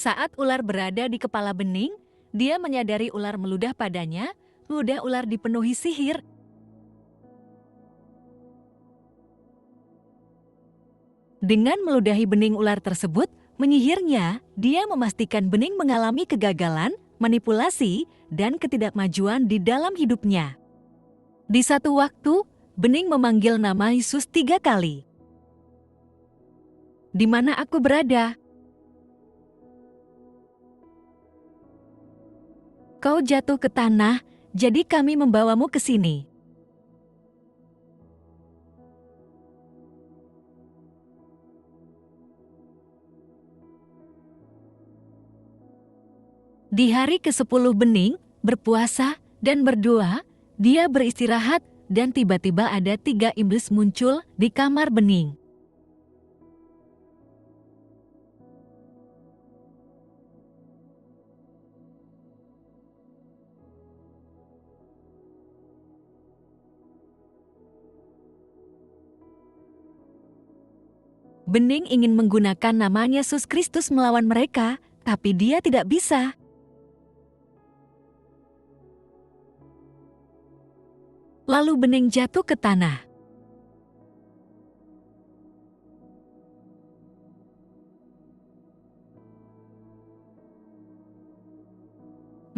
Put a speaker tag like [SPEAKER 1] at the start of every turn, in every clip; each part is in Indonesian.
[SPEAKER 1] Saat ular berada di kepala bening, dia menyadari ular meludah padanya, ludah ular dipenuhi sihir. Dengan meludahi bening ular tersebut, menyihirnya, dia memastikan bening mengalami kegagalan, manipulasi, dan ketidakmajuan di dalam hidupnya. Di satu waktu, bening memanggil nama Yesus 3 kali. Di mana aku berada? Kau jatuh ke tanah, jadi kami membawamu ke sini. Di hari ke-10 bening, berpuasa dan berdoa, dia beristirahat dan tiba-tiba ada 3 iblis muncul di kamar bening. Bening ingin menggunakan nama Yesus Kristus melawan mereka, tapi dia tidak bisa. Lalu bening jatuh ke tanah.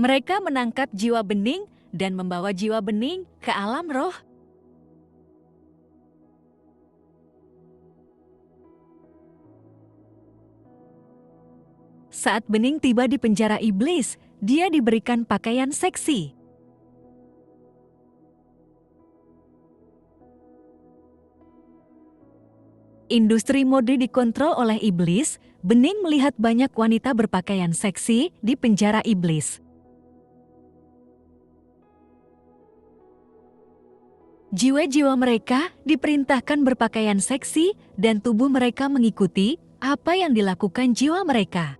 [SPEAKER 1] Mereka menangkap jiwa bening dan membawa jiwa bening ke alam roh. Saat bening tiba di penjara iblis, dia diberikan pakaian seksi. Industri mode dikontrol oleh iblis, bening melihat banyak wanita berpakaian seksi di penjara iblis. Jiwa-jiwa mereka diperintahkan berpakaian seksi dan tubuh mereka mengikuti apa yang dilakukan jiwa mereka.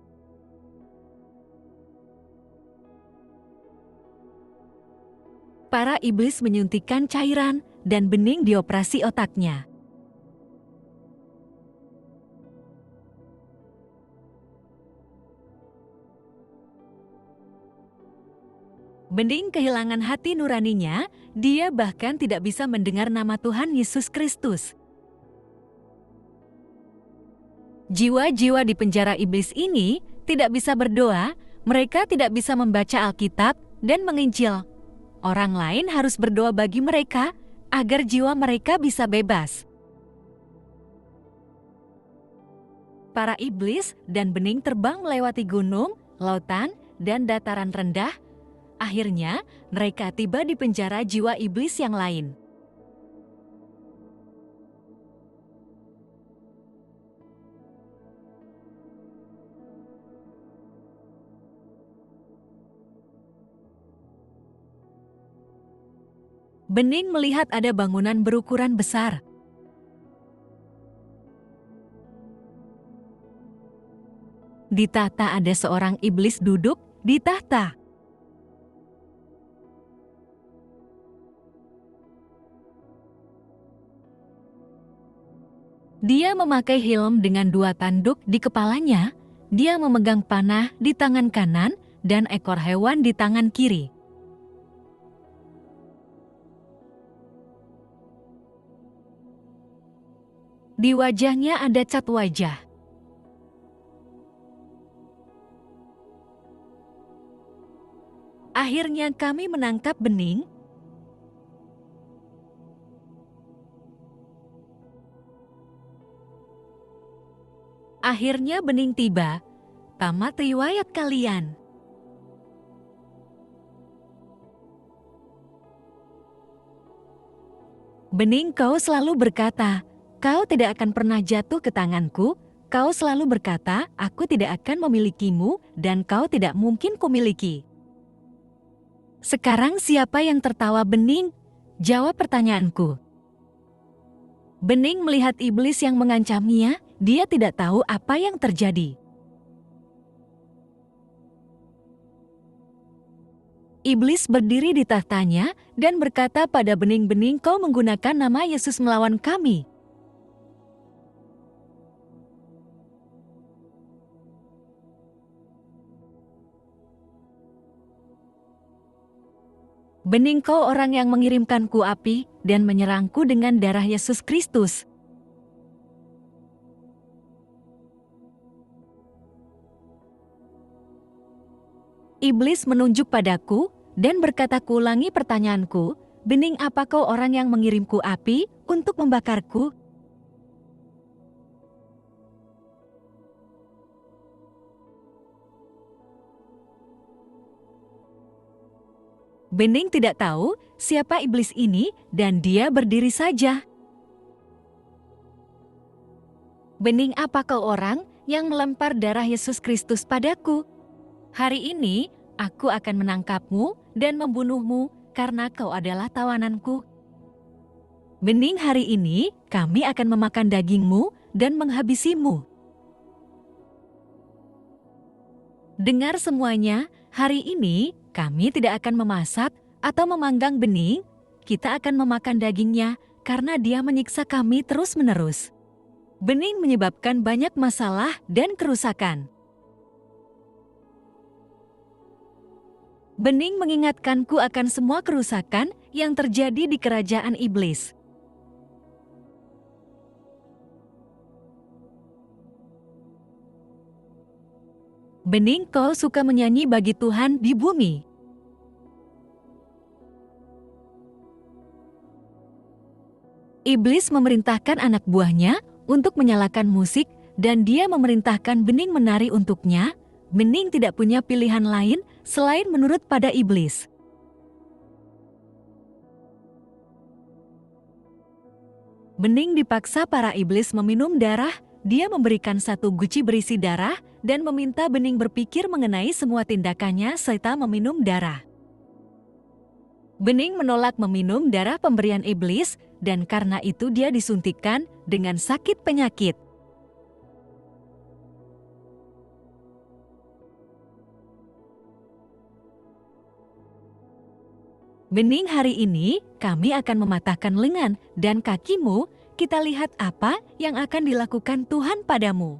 [SPEAKER 1] Para iblis menyuntikkan cairan dan bening dioperasi otaknya. Bening kehilangan hati nuraninya, dia bahkan tidak bisa mendengar nama Tuhan Yesus Kristus. Jiwa-jiwa di penjara iblis ini tidak bisa berdoa, mereka tidak bisa membaca Alkitab dan menginjil. Orang lain harus berdoa bagi mereka agar jiwa mereka bisa bebas. Para iblis dan bening terbang melewati gunung, lautan, dan dataran rendah. Akhirnya, mereka tiba di penjara jiwa iblis yang lain. Bening melihat ada bangunan berukuran besar. Di tahta ada seorang iblis duduk di tahta. Dia memakai helm dengan 2 tanduk di kepalanya. Dia memegang panah di tangan kanan dan ekor hewan di tangan kiri. Di wajahnya ada cat wajah. Akhirnya kami menangkap bening. Akhirnya bening tiba. Tamat riwayat kalian. Bening, kau selalu berkata, kau tidak akan pernah jatuh ke tanganku. Kau selalu berkata, aku tidak akan memilikimu dan kau tidak mungkin kumiliki. Sekarang siapa yang tertawa bening? Jawab pertanyaanku. Bening melihat iblis yang mengancamnya. Dia tidak tahu apa yang terjadi. Iblis berdiri di tahtanya dan berkata pada bening-bening, kau menggunakan nama Yesus melawan kami. Bening kau orang yang mengirimkanku api dan menyerangku dengan darah Yesus Kristus. Iblis menunjuk padaku dan berkata, kuulangi pertanyaanku, bening apa kau orang yang mengirimku api untuk membakarku? Bening tidak tahu siapa iblis ini dan dia berdiri saja. Bening apa kau orang yang melempar darah Yesus Kristus padaku? Hari ini aku akan menangkapmu dan membunuhmu karena kau adalah tawananku. Bening hari ini kami akan memakan dagingmu dan menghabisimu. Dengar semuanya, hari ini kami tidak akan memasak atau memanggang bening, kita akan memakan dagingnya karena dia menyiksa kami terus-menerus. Bening menyebabkan banyak masalah dan kerusakan. Bening mengingatkanku akan semua kerusakan yang terjadi di kerajaan iblis. Bening kau suka menyanyi bagi Tuhan di bumi. Iblis memerintahkan anak buahnya untuk menyalakan musik dan dia memerintahkan Bening menari untuknya. Bening tidak punya pilihan lain selain menurut pada iblis. Bening dipaksa para iblis meminum darah. Dia memberikan satu guci berisi darah dan meminta Bening berpikir mengenai semua tindakannya serta meminum darah. Bening menolak meminum darah pemberian iblis dan karena itu dia disuntikkan dengan sakit penyakit. Bening hari ini kami akan mematahkan lengan dan kakimu, kita lihat apa yang akan dilakukan Tuhan padamu.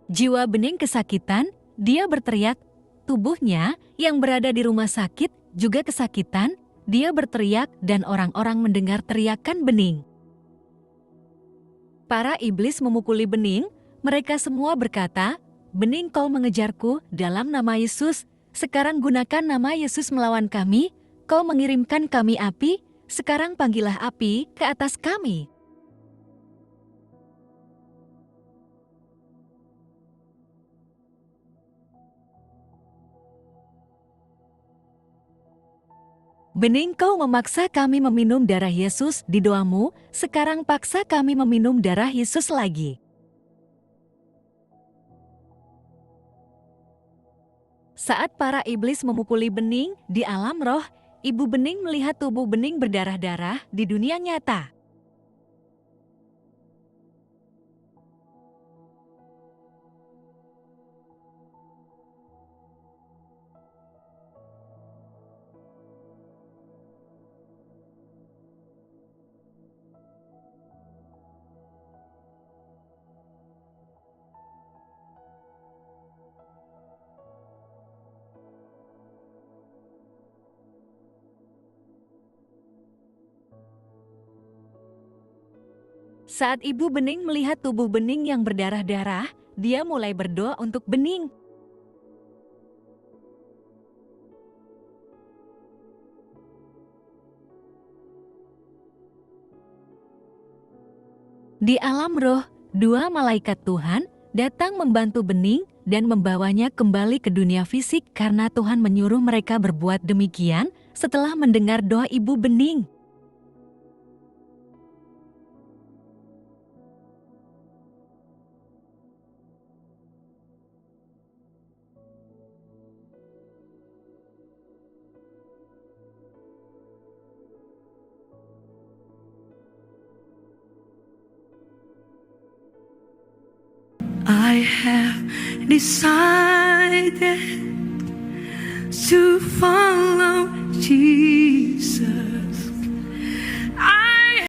[SPEAKER 1] Jiwa Bening kesakitan, dia berteriak, tubuhnya yang berada di rumah sakit juga kesakitan, dia berteriak dan orang-orang mendengar teriakan Bening. Para iblis memukuli Bening, mereka semua berkata, Bening kau mengejarku dalam nama Yesus, sekarang gunakan nama Yesus melawan kami, kau mengirimkan kami api, sekarang panggillah api ke atas kami. Bening kau memaksa kami meminum darah Yesus di doamu, sekarang paksa kami meminum darah Yesus lagi. Saat para iblis memukuli Bening di alam roh, ibu Bening melihat tubuh Bening berdarah-darah di dunia nyata. Saat ibu Bening melihat tubuh Bening yang berdarah-darah, dia mulai berdoa untuk Bening. Di alam roh, dua malaikat Tuhan datang membantu Bening dan membawanya kembali ke dunia fisik karena Tuhan menyuruh mereka berbuat demikian setelah mendengar doa ibu Bening.
[SPEAKER 2] I have decided to follow Jesus.